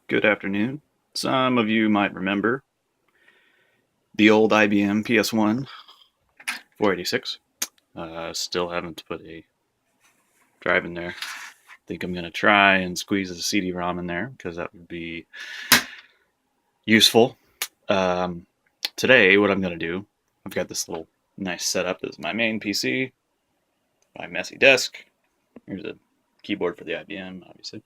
Good afternoon. Some of you might remember the old IBM PS1 486. Still haven't put a drive in there. Think I'm going to try and squeeze a CD-ROM in there because that would be useful. Today, what I'm going to do, I've got this little nice setup. This is my main PC, my messy desk. Here's a keyboard for the IBM, obviously.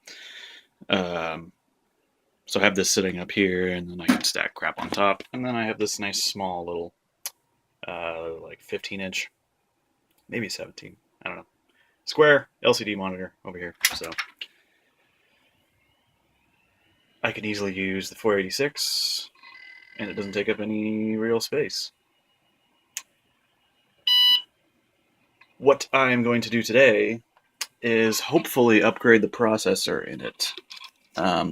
So I have this sitting up here, and then I can stack crap on top. And then I have this nice small little, like 15-inch, maybe 17, I don't know, square LCD monitor over here. So I can easily use the 486, and it doesn't take up any real space. What I'm going to do today is hopefully upgrade the processor in it.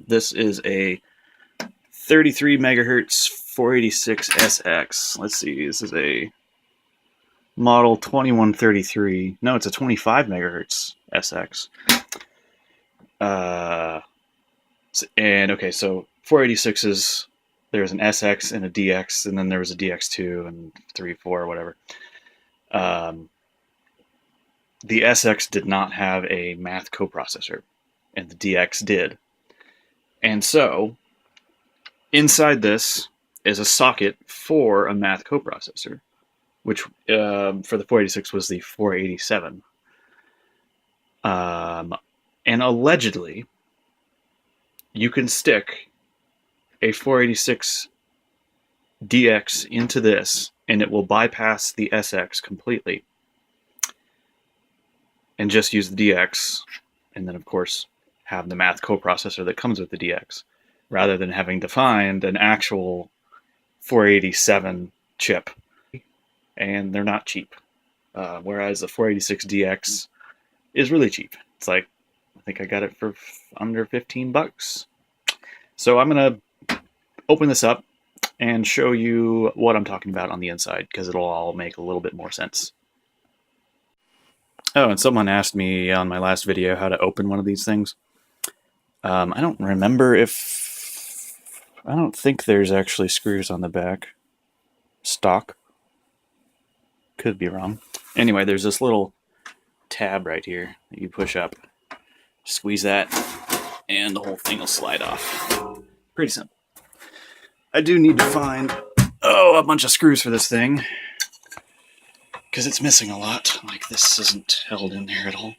This is a 33 megahertz 486 SX. Let's see, this is a model 2133. No, it's a 25 megahertz SX. And okay, so 486s, there's an SX and a DX, and then there was a DX2 and 3, 4, whatever. The SX did not have a math coprocessor, and the DX did. And so, inside this is a socket for a math coprocessor, which for the 486 was the 487. And allegedly, you can stick a 486 DX into this, and it will bypass the SX completely, and just use the DX, and then, of course, have the math coprocessor that comes with the DX, rather than having to find an actual 487 chip. And they're not cheap. Whereas the 486 DX is really cheap. It's like, I think I got it for under 15 bucks. So I'm going to open this up and show you what I'm talking about on the inside, because it'll all make a little bit more sense. Oh, and someone asked me on my last video how to open one of these things. I don't remember if... I don't think there's actually screws on the back. Stock. Could be wrong. Anyway, there's this little tab right here that you push up. Squeeze that, and the whole thing will slide off. Pretty simple. I do need to find, a bunch of screws for this thing, because it's missing a lot. Like, this isn't held in there at all.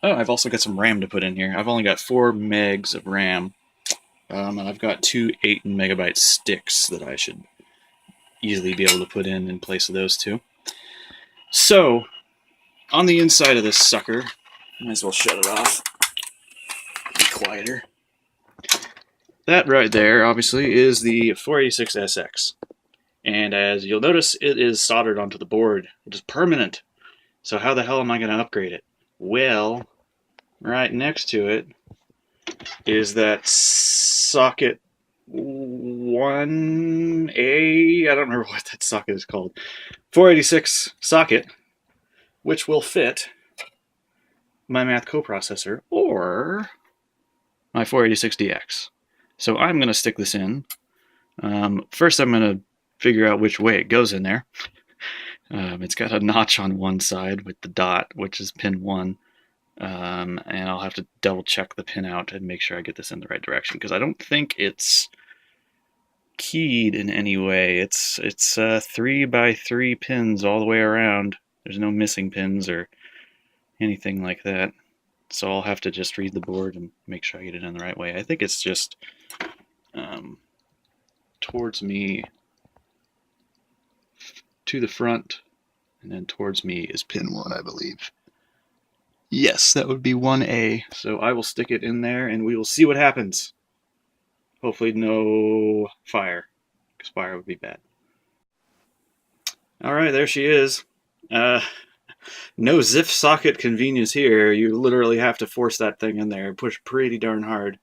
I've also got some RAM to put in here. I've only got 4 megs of RAM, and I've got 2 8 megabyte sticks that I should easily be able to put in place of those two. So, on the inside of this sucker, might as well shut it off. Be quieter. That right there, obviously, is the 486 SX. And as you'll notice, it is soldered onto the board. It is permanent. So how the hell am I going to upgrade it? Well, right next to it is that socket 1A, I don't remember what that socket is called, 486 socket, which will fit my math coprocessor or my 486 DX. So I'm going to stick this in. First I'm going to figure out which way it goes in there. It's got a notch on one side with the dot, which is pin 1. And I'll have to double check the pin out and make sure I get this in the right direction, because I don't think it's keyed in any way. It's 3 by 3 pins all the way around. There's no missing pins or anything like that. So I'll have to just read the board and make sure I get it in the right way. I think it's just towards me to the front, and then towards me is pin 1, I believe. Yes, that would be 1A. So I will stick it in there, and we will see what happens. Hopefully no fire, because fire would be bad. Alright, there she is. No ZIF socket convenience here. You literally have to force that thing in there and push pretty darn hard.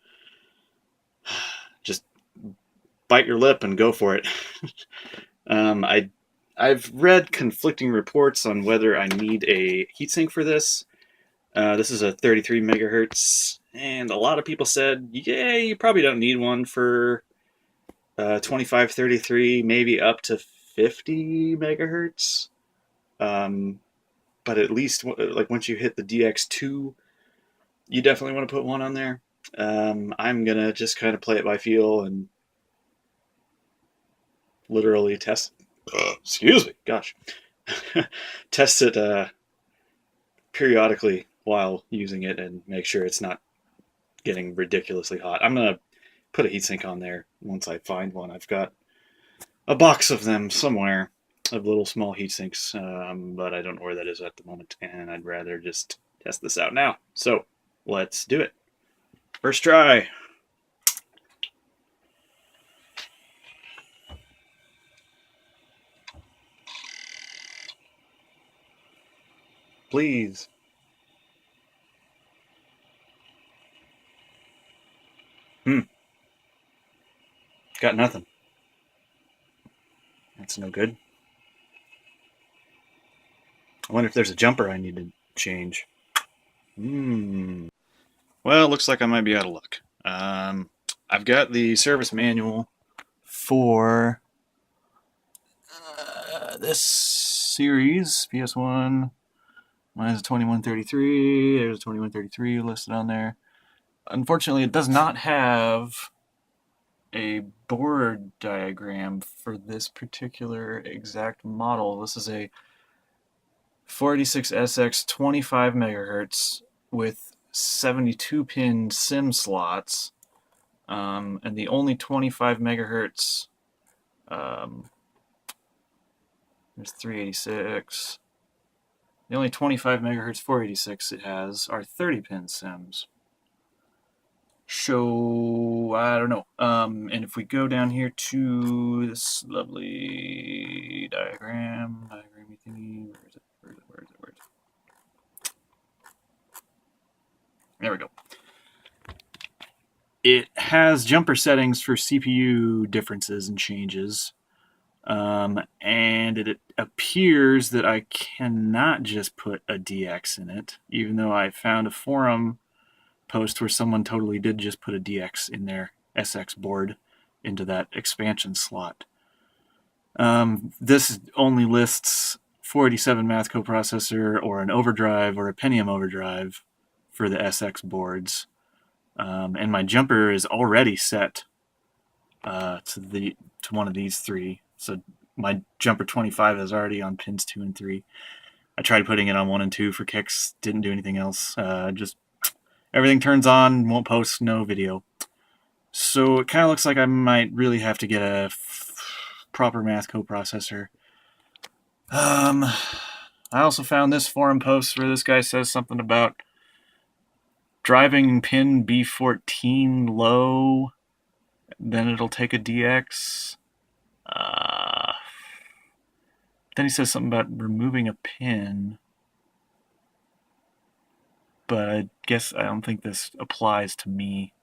Just bite your lip and go for it. I've read conflicting reports on whether I need a heatsink for this. This is a 33 megahertz, And a lot of people said, yeah, you probably don't need one for 2533, maybe up to 50 megahertz. But at least like once you hit the DX2, you definitely want to put one on there. I'm gonna just kind of play it by feel and literally test. Excuse me, gosh, test it periodically while using it and make sure it's not getting ridiculously hot. I'm gonna put a heatsink on there once I find one. I've got a box of them somewhere, of little small heatsinks, but I don't know where that is at the moment, and I'd rather just test this out now. So let's do it. First try. Please. Got nothing. That's no good. I wonder if there's a jumper I need to change. Well, it looks like I might be out of luck. I've got the service manual for this series, PS1. Mine is a 2133. There's a 2133 listed on there. Unfortunately, it does not have a board diagram for this particular exact model. This is a 486SX 25 megahertz with 72 pin SIM slots, and the only 25 megahertz, there's 386. The only 25 megahertz 486 it has are 30 pin SIMs. So I don't know. And if we go down here to this lovely diagram thingy, where is it? There we go. It has jumper settings for CPU differences and changes. And it appears that I cannot just put a DX in it, even though I found a forum post where someone totally did just put a DX in their SX board into that expansion slot. This only lists 487 math coprocessor or an overdrive or a Pentium overdrive for the SX boards. And my jumper is already set to one of these three. So my jumper 25 is already on pins 2 and 3. I tried putting it on 1 and 2 for kicks, didn't do anything else. Just everything turns on, won't post, no video. So it kind of looks like I might really have to get a proper math coprocessor. I also found this forum post where this guy says something about driving pin B14 low, then it'll take a DX. Then he says something about removing a pin, but I guess I don't think this applies to me.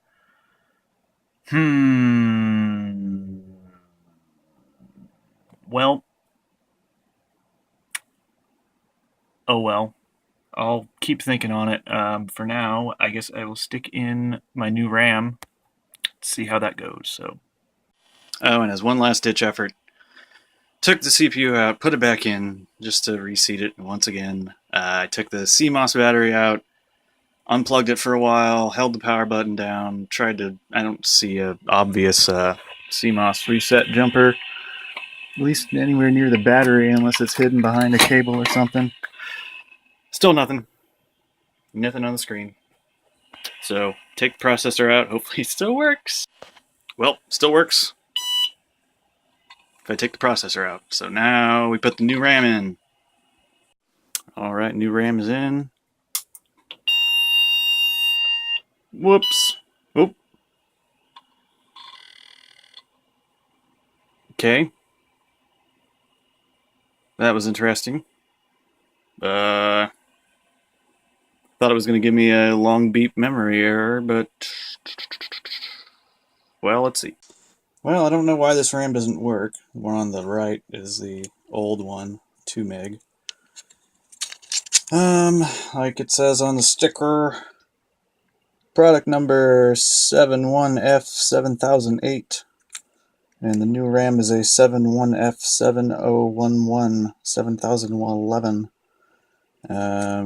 Well. Oh well. I'll keep thinking on it. For now, I guess I will stick in my new RAM, see how that goes. So. Oh, and as one last ditch effort, took the CPU out, put it back in just to reseat it once again. I took the CMOS battery out, unplugged it for a while, held the power button down, tried to. I don't see a obvious CMOS reset jumper, at least anywhere near the battery, unless it's hidden behind a cable or something. Still nothing. Nothing on the screen. So, take the processor out. Hopefully it still works. Well, still works if I take the processor out. So now we put the new RAM in. Alright, new RAM is in. Whoops. Oop. Okay. That was interesting. Thought it was going to give me a long beep memory error, but well, let's see. Well, I don't know why this RAM doesn't work. The one on the right is the old one, 2 meg. Like it says on the sticker, Product number 71F7008. And the new RAM is a 71F7011, 7011.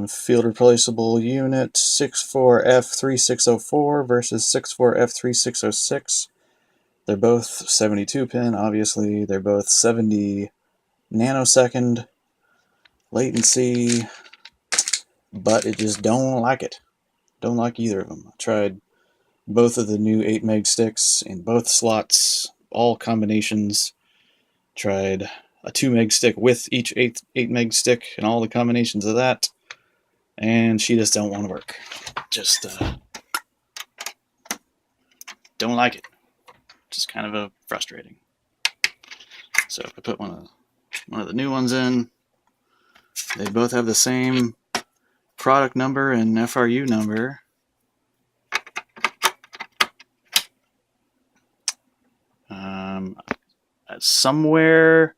Field replaceable unit 64F3604 versus 64F3606. They're both 72 pin, obviously. They're both 70 nanosecond latency, but it just don't like it. Don't like either of them. I tried both of the new 8 meg sticks in both slots, all combinations. Tried a 2 meg stick with each 8 meg stick and all the combinations of that, and she just don't want to work. Just don't like it. Just kind of frustrating. So if I put one of the new ones in, they both have the same product number and FRU number. Somewhere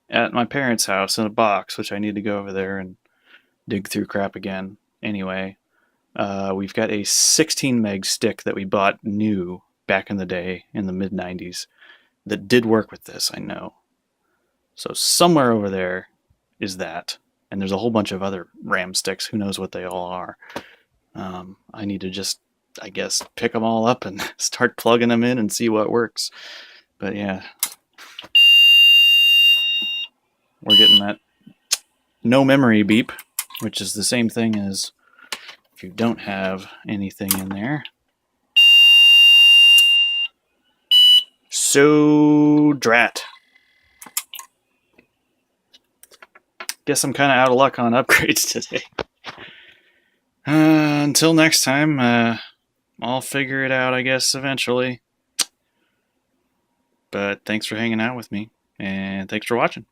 at my parents' house in a box, which I need to go over there and dig through crap again. Anyway, we've got a 16 meg stick that we bought new back in the day in the mid-90s that did work with this, I know. So somewhere over there is that. And there's a whole bunch of other RAM sticks. Who knows what they all are. I need to just, I guess, pick them all up and start plugging them in and see what works. But yeah, we're getting that no memory beep, which is the same thing as if you don't have anything in there. So, drat. Guess I'm kind of out of luck on upgrades today. Until next time, I'll figure it out, I guess, eventually. But thanks for hanging out with me, and thanks for watching.